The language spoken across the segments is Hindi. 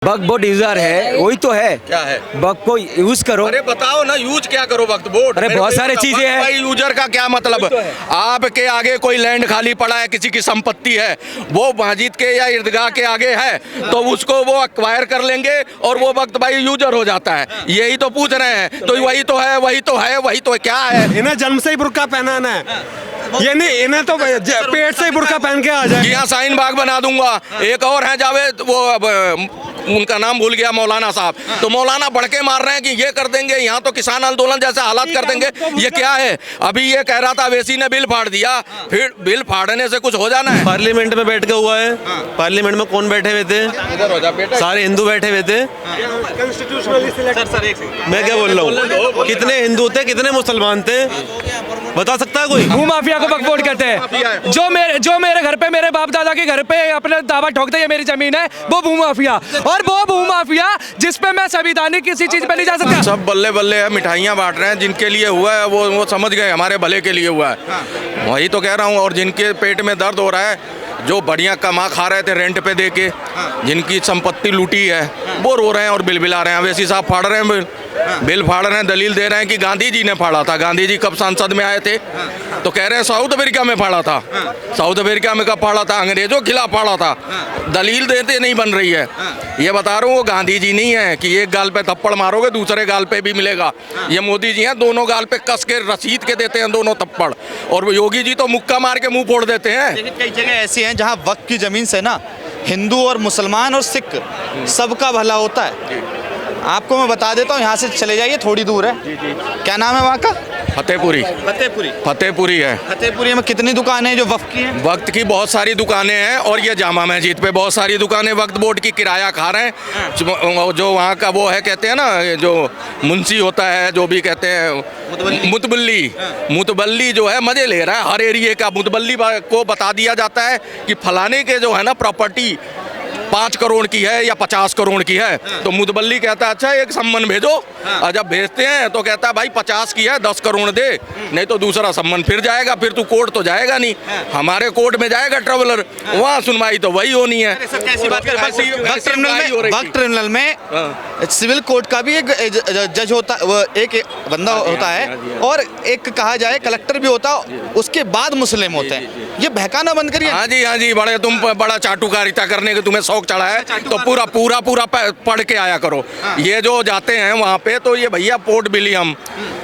वक्त बोर्ड यूजर है, वही तो है। क्या है? वक्त को यूज करो। अरे बताओ ना, यूज क्या करो वक्त बोर्ड? अरे बहुत सारी चीजें हैं। भाई यूजर का क्या मतलब? आपके आगे कोई लैंड खाली पड़ा है, किसी की संपत्ति है, वो मस्जिद के या ईदगाह के आगे है, तो उसको वो एक्वायर कर लेंगे और वो वक्त भाई यूजर हो जाता है। यही तो पूछ रहे हैं। तो वही तो है, वही तो है, वही तो है। क्या है? इन्हें जन्म से ही बुर्का पहनाना है, ये नहीं इन्हें तो पेट से ही बुर्का पहन के आ जाए। यहाँ शाहीन बाग बना दूंगा। एक और है जावेद, वो उनका नाम भूल गया, मौलाना साहब। तो मौलाना बढ़के मार रहे हैं कि ये कर देंगे, यहाँ तो किसान आंदोलन जैसे हालात कर देंगे। ये क्या है? अभी ये कह रहा था अवैसी ने बिल फाड़ दिया, फिर बिल फाड़ने से कुछ हो जाना है? पार्लियामेंट में बैठ के हुआ है। पार्लियामेंट में कौन बैठे हुए थे? इधर हो जा बेटा। सारे हिंदू बैठे हुए थे। मैं क्या बोल रहा हूँ? कितने हिंदू थे, कितने मुसलमान थे, बता सकता है कोई? भूमाफिया को वक्फ बोर्ड कहते हैं। जो मेरे घर पे, मेरे बाप दादा के घर पे अपने दावा ठोकते हैं ये मेरी जमीन है, वो भूमाफिया। और वो भूमाफिया जिस पे मैं संविधानिक किसी चीज पे नहीं जा सकता। सब बल्ले बल्ले है, मिठाइयाँ बांट रहे हैं। जिनके लिए हुआ है वो समझ गए हमारे भले के लिए हुआ है। वही तो कह रहा हूँ। और जिनके पेट में दर्द हो रहा है, जो बढ़िया कमा खा रहे थे रेंट पे दे के, जिनकी संपत्ति लूटी है, वो रो रहे हैं और बिल बिला रहे हैं। अवैसी साहब फाड़ रहे हैं बिल फाड़ रहे हैं। दलील दे रहे हैं कि गांधी जी ने फाड़ा था। गांधी जी कब संसद में आए थे? तो कह रहे हैं साउथ अफ्रीका में फाड़ा था। साउथ अफ्रीका में कब फाड़ा था? अंग्रेजों के खिलाफ फाड़ा था। दलील देते नहीं बन रही है। ये बता रहा हूँ, वो गांधी जी नहीं है कि एक गाल पे थप्पड़ मारोगे दूसरे गाल पे भी मिलेगा। ये मोदी जी हैं, दोनों गाल पे कस के रसीद के देते हैं दोनों थप्पड़। और वो योगी जी तो मुक्का मार के मुंह फोड़ देते हैं। लेकिन कई जगह ऐसी हैं जहां वक्त की जमीन से ना हिंदू और मुसलमान और सिख सबका भला होता है। आपको मैं बता देता हूँ, यहाँ से चले जाइए, थोड़ी दूर है। क्या नाम है वहाँ का? फतेहपुरी। फतेहपुरी है। फतेहपुरी में कितनी दुकानें हैं जो वक्त की हैं? वक्त की बहुत सारी दुकानें हैं। और ये जामा मस्जिद पे बहुत सारी दुकानें वक्त बोर्ड की किराया खा रहे हैं। जो वहाँ का वो है, कहते हैं ना, जो मुंशी होता है, जो भी कहते हैं मुतबल्ली जो है, मजे ले रहा है हर एरिया का। मुतबल्ली को बता दिया जाता है कि फलाने के जो है ना प्रॉपर्टी 5 करोड़ की है या 50 करोड़ की है। तो मुतबल्ली कहता है अच्छा एक सम्मन भेजो। और जब भेजते हैं तो कहता है भाई 50 की है, 10 करोड़ दे, नहीं तो दूसरा सम्मन फिर जाएगा। फिर तू कोर्ट तो जाएगा नहीं। हमारे कोर्ट में जाएगा ट्रेवलर, वहाँ सुनवाई तो वही होनी है। वक्त ट्रिब्यूनल में सिविल कोर्ट का भी एक जज होता, एक बंदा होता है, और एक कहा जाए कलेक्टर भी होता है, उसके बाद मुस्लिम होते हैं। ये बहकाना बंद करिए। हाँ जी, बड़े तुम बड़ा चाटुकारिता करने के तुम्हें शौक चढ़ा है, तो पूरा पढ़ के आया करो। ये जो जाते हैं वहाँ पे, तो ये भैया पोर्ट विलियम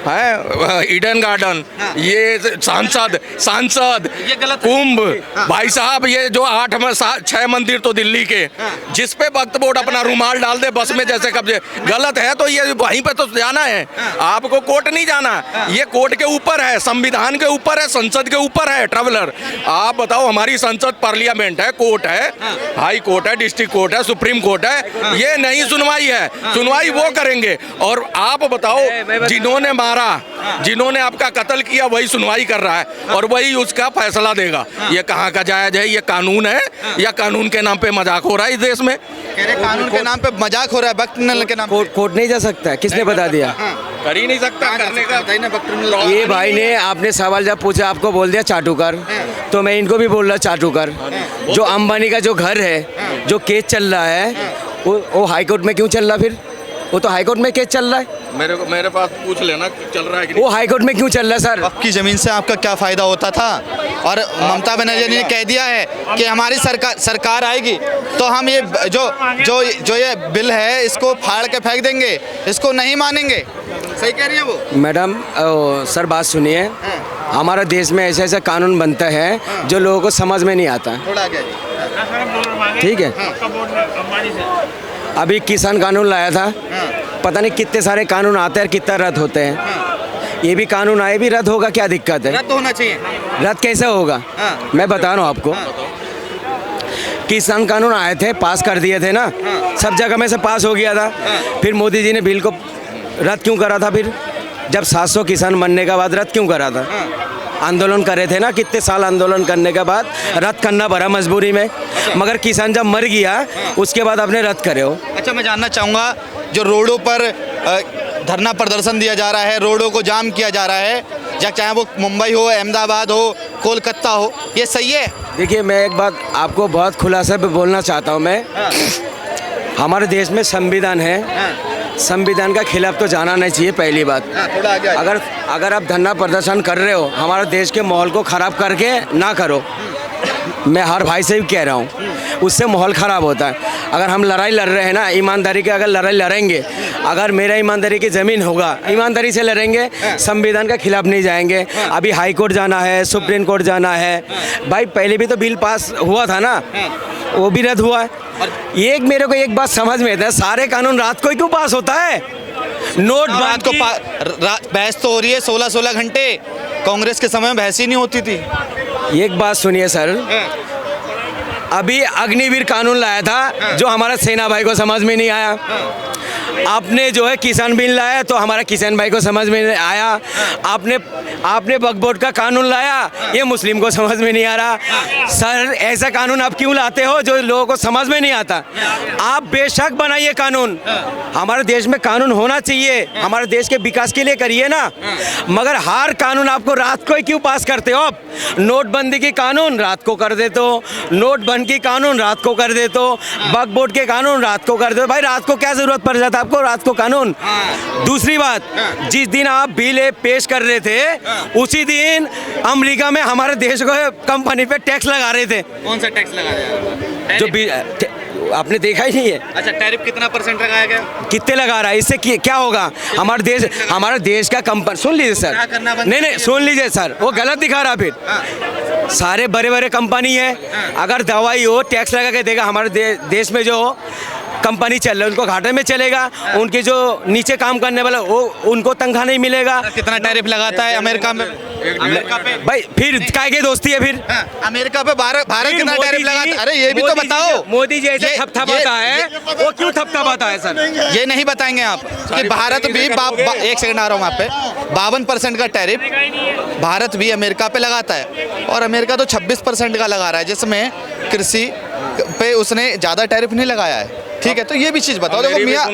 है, ईडन गार्डन, ये सांसद, कुंभ, भाई साहब, ये जो 6 मंदिर तो दिल्ली के, जिस पे वक्त बोर्ड अपना रुमाल डाल दे बस में जैसे कब्जे, गलत है तो ये वहीं पे तो जाना है। आपको कोर्ट नहीं जाना, ये कोर्ट के ऊपर है, संविधान के ऊपर है, संसद के ऊपर है ट्रेवलर। आप बताओ, हमारी संसद पार्लियामेंट है, कोर्ट है, हाई कोर्ट है, डिस्ट्रिक्ट कोर्ट है, सुप्रीम कोर्ट है। ये नहीं सुनवाई है, सुनवाई वो करेंगे। और आप बताओ, जिन्होंने मारा, जिन्होंने आपका कत्ल किया, वही सुनवाई कर रहा है और वही उसका फैसला देगा। ये कहाँ का जायज है? ये कानून है या कानून के नाम पे मजाक हो रहा है इस देश में? कानून के नाम पे मजाक हो रहा है, वक्त के नाम पे। कोर्ट नहीं जा सकता है, किसने बता दिया? कर ही नहीं सकता करने का। ये भाई ने आपने सवाल जब पूछा, आपको बोल दिया चाटुकर, तो मैं इनको भी बोल रहा चाटुकर। जो अंबानी का जो घर है, जो केस चल रहा है, वो हाई कोर्ट में क्यों चल रहा? फिर वो तो हाई कोर्ट में केस चल रहा है। मेरे पास पूछ लेना चल रहा है कि वो हाई कोर्ट में क्यों चल रहा है सर? वक्त की जमीन से आपका क्या फायदा होता था? और ममता बनर्जी ने कह दिया है कि हमारी सरकार आएगी तो हम ये जो ये बिल है इसको फाड़ के फेंक देंगे, इसको नहीं मानेंगे। सही कह रही है वो मैडम। सर बात सुनिए, हमारे देश में ऐसे ऐसे कानून बनता है जो लोगों को समझ में नहीं आता। ठीक है, अभी किसान कानून लाया था, पता नहीं कितने सारे कानून आते हैं, कितना रद्द होते हैं। ये भी कानून आए भी रद्द होगा, क्या दिक्कत है? रद्द होना चाहिए। रद्द कैसे होगा? मैं बता रहा हूँ आपको। किसान कानून आए थे, पास कर दिए थे ना, सब जगह में से पास हो गया था। फिर मोदी जी ने बिल को रद्द क्यों करा था? फिर जब 700 किसान मरने के बाद रद्द क्यों करा था? आंदोलन करे थे ना, कितने साल आंदोलन करने के बाद रद्द करना पड़ा मजबूरी में। मगर किसान जब मर गया उसके बाद आपने रद्द करे हो। अच्छा, मैं जानना चाहूँगा, जो रोडों पर धरना प्रदर्शन दिया जा रहा है, रोडों को जाम किया जा रहा है, या चाहे वो मुंबई हो, अहमदाबाद हो, कोलकाता हो, ये सही है? देखिए, मैं एक बात आपको बहुत खुलासा पे बोलना चाहता हूँ। मैं हमारे देश में संविधान है, संविधान का खिलाफ तो जाना नहीं चाहिए पहली बात। थोड़ा आगे आइए। अगर आप धरना प्रदर्शन कर रहे हो, हमारे देश के माहौल को ख़राब करके ना करो। मैं हर भाई से भी कह रहा हूँ, उससे माहौल ख़राब होता है। अगर हम लड़ाई लड़ रहे हैं ना, ईमानदारी की अगर लड़ाई लड़ेंगे, अगर मेरा ईमानदारी की ज़मीन होगा, ईमानदारी से लड़ेंगे, संविधान के खिलाफ नहीं जाएंगे। अभी हाई कोर्ट जाना है, सुप्रीम कोर्ट जाना है। भाई पहले भी तो बिल पास हुआ था ना, वो भी रद्द हुआ है। एक मेरे को एक बात समझ में आता है, सारे कानून रात को ही क्यों पास होता है? नोट रात को बहस तो हो रही है 16-16 घंटे। कांग्रेस के समय में बहस ही नहीं होती थी। एक बात सुनिए सर, अभी अग्निवीर कानून लाया था जो हमारा सेना भाई को समझ में नहीं आया। आपने जो है किसान बिल लाया तो हमारा किसान भाई को समझ में नहीं आया। आपने वक्फ बोर्ड का कानून लाया, ये मुस्लिम को समझ में नहीं आ रहा। सर ऐसा कानून आप क्यों लाते हो जो लोगों को समझ में नहीं आता? आप बेशक बनाइए कानून, हमारे देश में कानून होना चाहिए, हमारे देश के विकास के लिए करिए ना। मगर हर कानून आपको रात को ही क्यों पास करते हो? आप नोटबंदी की कानून रात को कर देते हो, नोटबंदी की कानून रात को कर देते हो, वक्फ बोर्ड के कानून रात को कर देते हो। भाई रात को क्या जरूरत पड़ जाता है आपको रात को कानून? दूसरी बात, जिस दिन आप बिल पेश कर रहे थे उसी दिन अमेरिका में हमारे देश को कंपनी पे टैक्स लगा रहे थे। कौन सा टैक्स लगा रहे हैं? जो आपने देखा ही नहीं है। अच्छा, टैरिफ कितना % लगाया गया? कितने लगा रहा है? इससे क्या होगा? हमारे देश का कंपनी, सुन लीजिए सर, नहीं सुन लीजिए सर, वो गलत दिखा रहा। फिर सारे बड़े बड़े कंपनी है, अगर दवाई हो टैक्स लगा के देगा। हमारे देश में जो कंपनी चल रहा है उनको घाटे में चलेगा, उनके जो नीचे काम करने वाला वो उनको तनख्वाह नहीं मिलेगा। कितना टैरिफ लगाता है अमेरिका में? अमेरिका पे भाई फिर काय के दोस्ती है फिर? अमेरिका पे भारत कितना टैरिफ लगाता है? अरे ये भी तो बताओ। मोदी जी ऐसे थपथपाता है, वो क्यों थपथपाता है सर? ये नहीं बताएंगे आप कि भारत भी एक सेकंड आ रहा हूँ वहाँ पे 52% का टैरिफ भारत भी अमेरिका पे लगाता है, और अमेरिका तो 26% का लगा रहा है, जिसमें कृषि पे उसने ज़्यादा टैरिफ नहीं लगाया है। ठीक है, तो ये भी चीज़ बताओ। देखो मियाँ,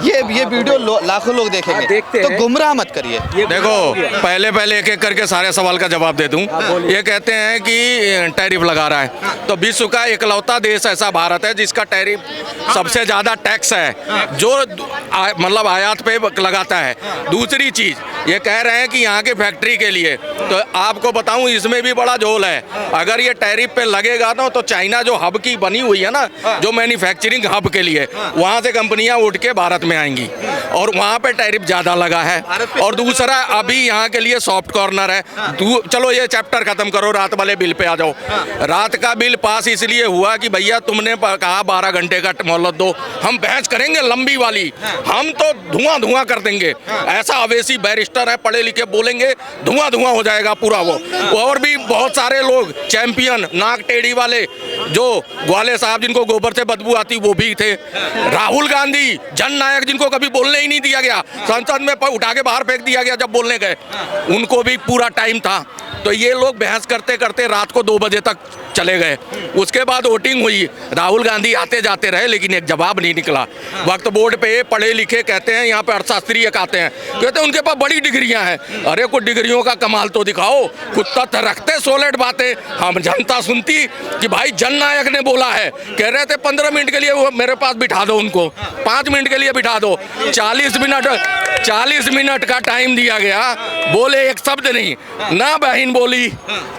ये वीडियो लाखों लोग देखेंगे, तो गुमराह मत करिए। देखो पहले एक एक करके सारे सवाल का जवाब दे दूं। ये कहते हैं कि टैरिफ लगा रहा है, तो विश्व का इकलौता देश ऐसा भारत है जिसका टैरिफ सबसे ज़्यादा टैक्स है, जो मतलब आयात पे लगाता है। दूसरी चीज़ ये कह रहे हैं कि यहाँ की फैक्ट्री के लिए, तो आपको बताऊं इसमें भी बड़ा झोल है। अगर ये टैरिफ पे लगेगा ना, तो चाइना जो हब की बनी हुई है ना, जो मैन्युफैक्चरिंग हब के लिए, वहाँ से कंपनियां उठ के भारत में आएंगी, और वहाँ पे टैरिफ ज़्यादा लगा है। और दूसरा अभी यहाँ के लिए सॉफ्ट कॉर्नर है। चलो ये चैप्टर खत्म करो, रात वाले बिल पे आ जाओ। रात का बिल पास इसलिए हुआ कि भैया तुमने कहा 12 घंटे का मोहलत दो, हम बहस करेंगे लंबी वाली, हम तो धुआं कर देंगे। ऐसा अवेसी बैरिस्टर है, पढ़े लिखे, बोलेंगे धुआं हो जाएगा पूरा वो। और भी बहुत सारे लोग चैंपियन, नाक टेढ़ी वाले, जो ग्वाले साहब जिनको गोबर से बदबू आती वो भी थे। राहुल गांधी जन नायक, जिनको कभी बोलने ही नहीं दिया गया, संसद में उठा के बाहर फेंक दिया गया जब बोलने गए, उनको भी पूरा टाइम था। तो ये लोग बहस करते करते रात को 2 बजे तक चले गए। उसके बाद वोटिंग हुई, राहुल गांधी आते जाते रहे, लेकिन एक जवाब नहीं निकला। वक्त बोर्ड पे पढ़े लिखे कहते हैं, यहाँ पे अर्थशास्त्री एक आते हैं, कहते हैं उनके पास बड़ी डिग्रियां हैं। अरे कुछ डिग्रियों का कमाल तो दिखाओ, कुछ तथ्य रखते, सोलेट बातें हम जनता सुनती कि भाई जन नायक ने बोला है। कह रहे थे 15 मिनट के लिए वो मेरे पास बिठा दो, उनको 5 मिनट के लिए बिठा दो, 40 मिनट का टाइम दिया गया, बोले एक शब्द नहीं ना। बहन बोली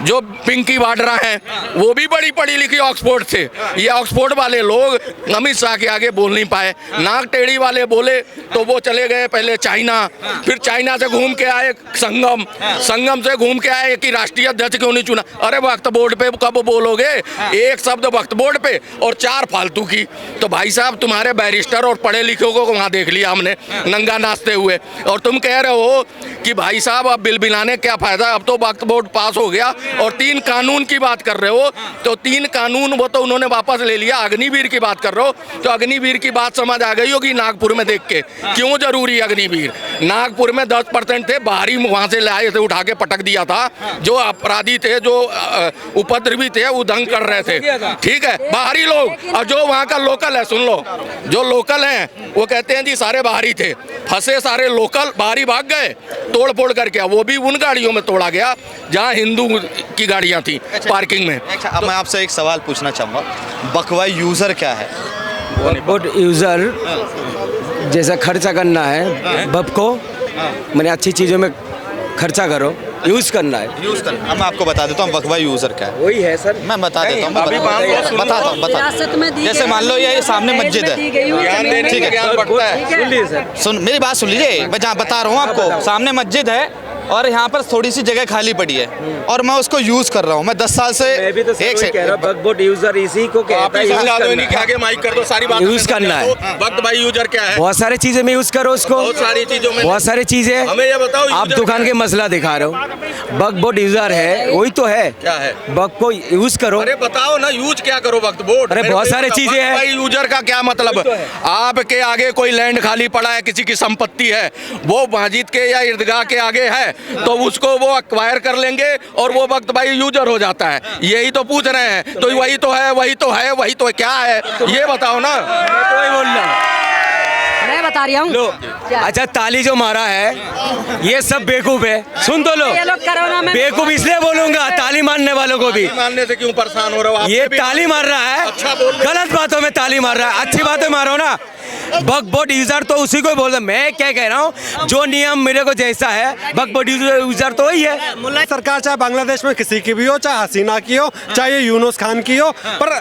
जो पिंकी वाड्रा है, वो भी बड़ी पढ़ी लिखी ऑक्सफोर्ड से, ये ऑक्सफोर्ड वाले लोग अमित शाह के आगे बोल नहीं पाए। नाक टेढ़ी वाले बोले तो वो चले गए पहले चाइना, फिर चाइना से घूम के आए संगम से घूम के आए कि राष्ट्रीय अध्यक्ष क्यों नहीं चुना। अरे वक्त बोर्ड पे कब बोलोगे? एक शब्द वक्त बोर्ड पे और 4 फालतू की। तो भाई साहब तुम्हारे बैरिस्टर और पढ़े लिखे को वहाँ देख लिया हमने नंगा नाचते हुए, और तुम कह रहे हो कि भाई साहब अब बिल बिलाने क्या फायदा, अब तो वक्त बोर्ड पास हो गया। और 3 कानून की बात कर रहे हो, तो 3 कानून वो तो उन्होंने वापस ले लिया। अग्निवीर की बात कर रहे हो, तो अग्निवीर की बात समझ आ गई होगी नागपुर में देख के क्यों जरूरी अग्निवीर। नागपुर में 10% थे, बाहरी वहाँ से लाए थे, उठा के पटक दिया था। जो अपराधी थे, जो उपद्रवी थे, वो दंग कर रहे थे, ठीक है, बाहरी लोग। और जो वहाँ का लोकल है, सुन लो, जो लोकल हैं वो कहते हैं जी सारे बाहरी थे, फंसे सारे लोकल, बाहरी भाग गए, तोड़ फोड़ करके। वो भी उन गाड़ियों में तोड़ा गया जहाँ हिंदू की गाड़ियाँ थी पार्किंग में। अच्छा, अब मैं आपसे एक सवाल पूछना चाहूँगा, बकवा यूज़र क्या है? बोट यूज़र जैसा खर्चा करना है बब को मैंने अच्छी चीज़ों में खर्चा करो यूज़ करना है यूज़ कर। अब मैं आपको बता देता हूँ वक्फा यूज़र क्या है। वही है सर मैं बता देता हूँ, अभी मान लो, सुनो। बताता हूँ। जैसे मान लो ये सामने मस्जिद है, ज्ञान देने ठीक का है। ज्ञान बढ़ता है। सुन लीजिए सर सुन मेरी बात सुन लीजिए, मैं जहाँ बता रहा हूँ आपको, सामने मस्जिद है और यहाँ पर थोड़ी सी जगह खाली पड़ी है और मैं उसको यूज़ कर रहा हूँ। मैं 10 साल से मैं भी तो एक सर कह रहा हूँ बग बोट यूज़र इसी को आप कहता ही है समझा दो यूज़ इन्हीं के करना आगे माइक कर दो, सारी बात यूज़ करना है। वक्त भाई यूजर क्या है? बहुत सारी चीज़ें में यूज़ करो उसको बहुत सारी चीजों में। बहुत सारी चीज़ें हमें ये बताओ आप यूजर दुकान क्या के मसला दिखा रहे हो बग बोट यूज़र है वही तो है क्या है? बग को यूज़ करो अरे बताओ ना यूज क्या करो वक्त बोर्ड। अरे बहुत सारी चीजें हैं। भाई यूजर का क्या मतलब? आपके आगे कोई लैंड खाली पड़ा है, किसी की संपत्ति है, वो मस्जिद के या ईदगाह के आगे है तो उसको वो एक्वायर कर लेंगे और वो वक्त भाई यूजर हो जाता है। यही तो पूछ रहे हैं। तो वही तो है, वही तो है, वही तो है, क्या है ये बताओ ना। कोई बोल रहा मैं बता रही हूँ लो अच्छा ताली जो मारा है ये सब बेवकूफ है सुन तो लो ये लोग कोरोना में बेवकूफ इसलिए बोलूंगा ताली मारने वालों को भी मानने से क्यों परेशान हो रहे हो आप? ये ताली मार रहा है अच्छा बोल रहे हो। गलत बातों में ताली मार रहा है अच्छी बातें मारो ना बग बोट यूजर तो उसी को ही बोल रहा मैं क्या कह रहा हूँ जो नियम मेरे को जैसा है बग बोट यूजर तो वही है सरकार चाहे बांग्लादेश में किसी की भी हो, चाहे हसीना की हो, चाहे ये यूनुस खान की हो, पर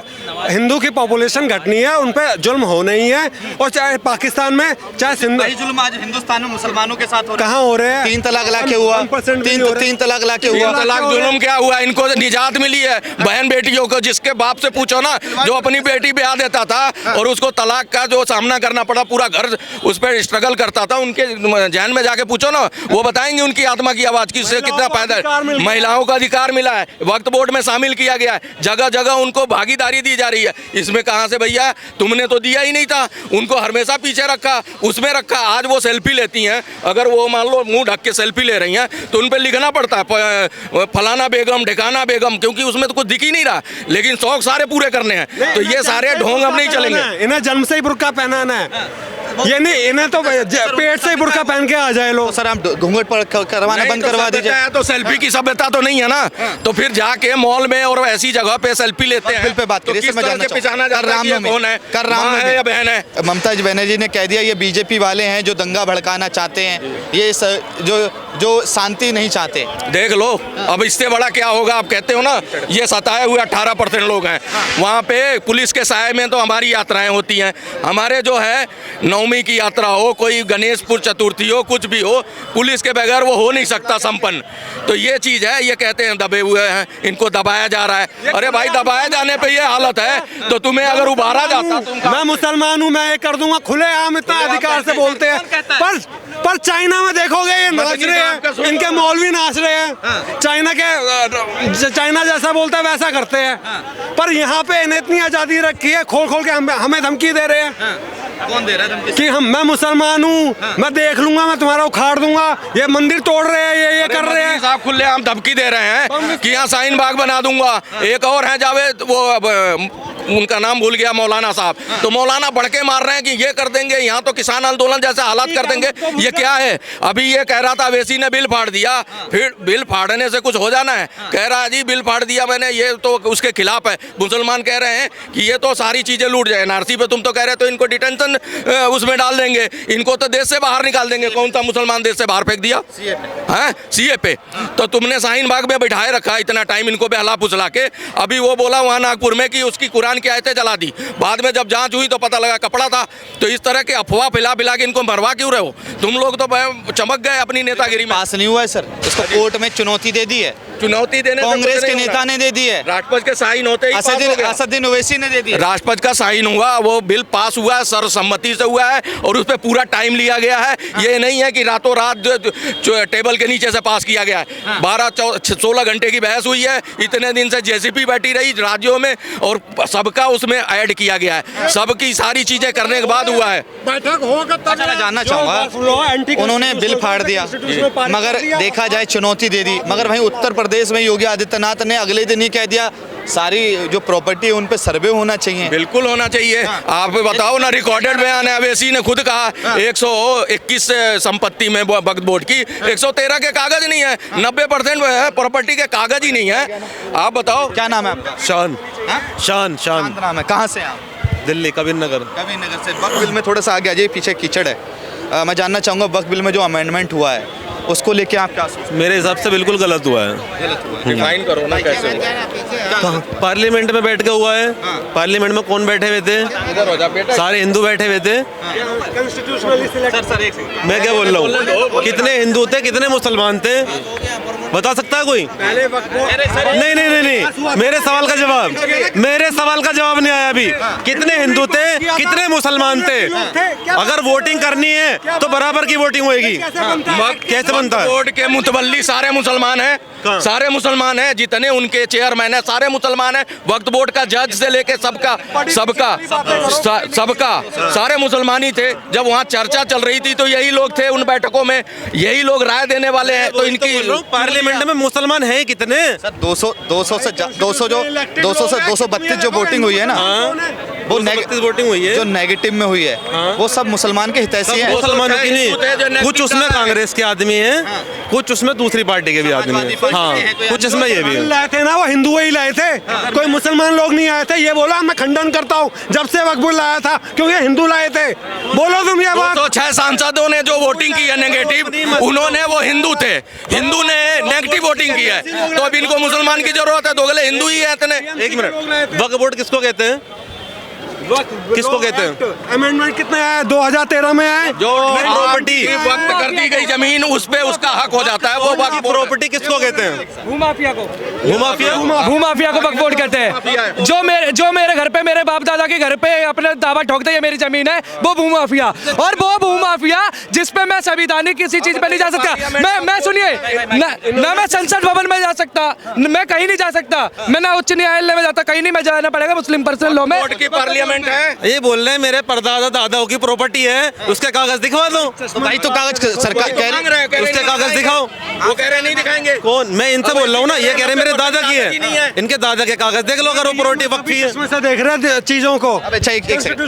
हिंदू की पॉपुलेशन घटनी है, उन पे जुल्म होना ही है। और चाहे पाकिस्तान में चाहे सिंध वही जुल्म आज हिंदुस्तान में मुसलमानों के साथ हो रहा कहाँ हो रहे हैं। 3 तलाक लाके हुआ, 1% भी नहीं हो रहे। 3 तलाक लाके तीन हुआ। तलाक जुल्म क्या हुआ? इनको निजात मिली है बहन बेटियों को। जिसके बाप से पूछो ना जो अपनी बेटी ब्याह देता था और उसको तलाक का जो सामना करना पड़ा, पूरा घर उस पर स्ट्रगल करता था, उनके जहन में जाके पूछो ना, वो बताएंगे उनकी आत्मा की आवाज किससे कितना फायदा है। महिलाओं का अधिकार मिला है, वक्फ बोर्ड में शामिल किया गया है, जगह जगह उनको भागीदारी दी जा रही है। इसमें कहाँ से भैया? तुमने तो दिया ही नहीं था, उनको हमेशा पीछे रखा, उसमें रखा। आज वो सेल्फी लेती हैं, अगर वो मान लो मुंह ढक के सेल्फी ले रही हैं तो उन पर लिखना पड़ता है फलाना बेगम ढिकाना बेगम, क्योंकि उसमें तो कुछ दिख ही नहीं रहा, लेकिन शौक सारे पूरे करने हैं। तो ये सारे ढोंग अब नहीं चलेंगे। इन्हें जन्म से ही बुर्का पहनाना है, ये नहीं इन्हें तो पेट से ही बुर्का पहन के आ जाए लोग। सर आप घूंघट पर करवाना बंद करवा दीजिए। तो सेल्फी की सभ्यता तो नहीं है ना, तो फिर जाके मॉल में और ऐसी जगह पे सेल्फी लेते हैं। बिल पे बात तो करिए, किस सर, मैं तरह जानना से पहचाना चाहूँ। जाता है कि ये कौन है? कर राम माँ है या बहन है? ममता बनर्जी ने कह दिया ये बीजेपी वाले हैं जो दंगा भड़काना चाहते हैं, ये जो शांति नहीं चाहते। देख लो अब इससे बड़ा क्या होगा। आप कहते हो ना ये सताए हुए 18% लोग हैं वहाँ पे। पुलिस के साय में तो हमारी यात्राएं होती हैं। हमारे जो है नवमी की यात्रा हो, कोई गणेशपुर चतुर्थी हो, कुछ भी हो, पुलिस के बगैर वो हो नहीं सकता संपन्न। तो ये चीज़ है। ये कहते हैं दबे हुए हैं, इनको दबाया जा रहा है। अरे भाई दबाए जाने पे ये हालत है तो तुम्हें अगर उबारा जाता तुम मैं मुसलमान हूँ, मैं ये कर दूंगा, खुलेआम इतना अधिकार से बोलते हैं। पर चाइना में देखोगे ये नाच रहे हैं, इनके मौलवी नाच रहे हैं, चाइना जैसा बोलता है वैसा करते हैं। पर यहाँ पे इन्हें इतनी आज़ादी रखी है, खोल खोल के हमें धमकी दे रहे हैं। कौन दे रहा है कि मैं मुसलमान हूँ, मैं देख लूंगा, मैं तुम्हारा उखाड़ दूंगा, ये मंदिर तोड़ रहे हैं, ये कर रहे हैं। साहब खुलेआम धमकी दे रहे हैं कि यहाँ शाहीन बाग बना दूंगा। एक और है जावेद, वो उनका नाम भूल गया, मौलाना साहब, तो मौलाना बढ़के मार रहे हैं कि ये कर देंगे, यहाँ तो किसान आंदोलन जैसे हालात कर देंगे। ये क्या है? अभी ये कह रहा था अवैसी ने बिल फाड़ दिया, फिर बिल फाड़ने से कुछ हो जाना है? कह रहा है जी बिल फाड़ दिया मैंने, ये तो उसके खिलाफ है। मुसलमान कह रहे हैं कि ये तो सारी चीजें लूट जाए। एनआरसी पे तुम तो कह रहे तो इनको डिटेंशन उसमें डाल देंगे, इनको तो देश से बाहर निकाल देंगे। कौन सा मुसलमान देश से बाहर फेंक दिया? सीए पे। तो तुमने शाहीन बाग में बिठाए रखा इतना टाइम इनको बहला फुसला के। अभी वो बोला वहाँ नागपुर में कि उसकी कुरान की आयतें जला दी, बाद में जब जांच हुई तो पता लगा कपड़ा था। तो इस तरह के अफवाह फैला के इनको मरवा क्यों रहे हो? तुम लोग तो चमक गए अपनी नेतागिरी में। पास नहीं हुआ है सर, इसको कोर्ट में चुनौती दे दी है, चुनौती देने से कांग्रेस कुछ के नहीं नेता होगा। ने दे दी है, राष्ट्रपति के साइन होते ही पास हो गया। असदुद्दीन ओवैसी ने दे दी है। राष्ट्रपति का साइन हुआ, वो बिल पास हुआ है, सर्वसम्मति से हुआ है और उस पर पूरा टाइम लिया गया है। ये नहीं है कि रातों रात जो टेबल के नीचे से पास किया गया है। 12-16 घंटे की बहस हुई है, इतने दिन से जेसीपी बैठी रही राज्यों में और सबका उसमें ऐड किया गया है। सबकी सारी चीजें करने के बाद हुआ है। बैठक होगा तब मैं जानना चाहूँगा, उन्होंने बिल फाड़ दिया मगर देखा जाए चुनौती दे दी, मगर वहीं उत्तर प्रदेश में योगी आदित्यनाथ ने अगले दिन ही कह दिया सारी जो प्रॉपर्टी है उन पे सर्वे होना चाहिए। बिल्कुल होना चाहिए। आप बताओ ना, रिकॉर्डेड बयान है, अवैसी ने खुद कहा 121 संपत्ति में वक्फ बोर्ड की 113 के कागज नहीं है, 90% प्रॉपर्टी के कागज ही नहीं है। आप बताओ क्या नाम है आपका? शान शान शान नाम है, कहाँ से आप? दिल्ली कबीर नगर। कभी नगर से वक्फ बिल में थोड़ा सा आगे आ जाइए, पीछे कीचड़ है। मैं जानना चाहूँगा वक्फ बिल में जो अमेंडमेंट हुआ है उसको लेके आप क्या सोचते मेरे हिसाब से बिल्कुल गलत हुआ है। डिफाइन करो ना कैसे हुआ। कहाँ? पार्लियामेंट में बैठ के हुआ है। पार्लियामेंट में कौन बैठे हुए थे? इधर हो जा बेटा। सारे हिंदू बैठे हुए थे। मैं क्या बोल रहा हूँ, कितने हिंदू थे कितने मुसलमान थे बता सकता है कोई? नहीं नहीं नहीं नहीं, मेरे सवाल का जवाब नहीं आया अभी। कितने हिंदू थे कितने मुसलमान थे? अगर वोटिंग करनी है तो बराबर की वोटिंग होगी। कैसे बनता है? बोर्ड के मुतवल्ली सारे मुसलमान हैं, सारे मुसलमान हैं, जितने उनके चेयरमैन हैं सारे मुसलमान हैं। वक्फ बोर्ड का जज से लेके सबका सारे मुसलमान ही थे। जब वहाँ चर्चा चल रही थी तो यही लोग थे उन बैठकों में, यही लोग राय देने वाले हैं। तो इनकी पार्लियामेंट में मुसलमान हैं कितने? सर 232 जो वोटिंग हुई है ना, वो 232 वोटिंग हुई है जो नेगेटिव में हुई है वो सब मुसलमान के हितैषी हैं। मुसलमानों की नहीं, कुछ उसमें कांग्रेस के आदमी हैं, कुछ उसमें दूसरी पार्टी के भी आदमी हैं। हाँ, कुछ इसमें ये भी है। लाए थे ना, वो हिंदू ही लाए थे, कोई मुसलमान लोग नहीं आए थे। ये बोला मैं खंडन करता हूँ जब से वक्फ बोर्ड लाया था, क्योंकि हिंदू लाए थे। बोलो तुम ये बात। तो 6 सांसदों ने जो वोटिंग की है नेगेटिव, उन्होंने वो हिंदू थे, हिंदू ने नेगेटिव वोटिंग की है। तो अब इनको मुसलमान की जरूरत है तो अगले हिंदू ही है इतने। एक मिनट, वक्फ बोर्ड किसको कहते हैं? किसको कहते हैं? अमेंडमेंट कितने आए? 2013 में आए। जो प्रॉपर्टी वक्त कर दी गई जमीन उस पे उसका हक हो जाता है, वो वक्फ बोर्ड। प्रॉपर्टी किसको कहते हैं? भूमाफिया को भूमाफिया को वक्फ बोर्ड कहते हैं। जो मेरे घर पे मेरे बाप दादा के घर पे अपने दावा ठोकते हैं ये मेरी जमीन है, वो भूमाफिया। और वो भूमाफिया जिस पे मैं संविधानिक किसी चीज पे नहीं जा सकता। मैं सुनिए ना, मैं संसद भवन में जा सकता, मैं कहीं नहीं जा सकता, मैं ना उच्च न्यायालय में जाता, कहीं नहीं, मैं जाना पड़ेगा मुस्लिम पर्सनल लॉ में। पार्लियामेंट है। ये बोल रहे हैं मेरे परदादा दादाओं की प्रॉपर्टी है, उसके कागज दिखवा दो। तो भाई तो कागज सरकार कह रही, उसके कागज दिखाओ। वो कह रहे नहीं दिखाएंगे। कौन? मैं इनसे बोल रहा हूँ ना, ये कह रहे मेरे दादा की है, इनके दादा के कागज देख लो अगर वो प्रॉपर्टी वक्फी है। इसमें से देख रहे हैं चीजों को। अब अच्छा एक सेकंड,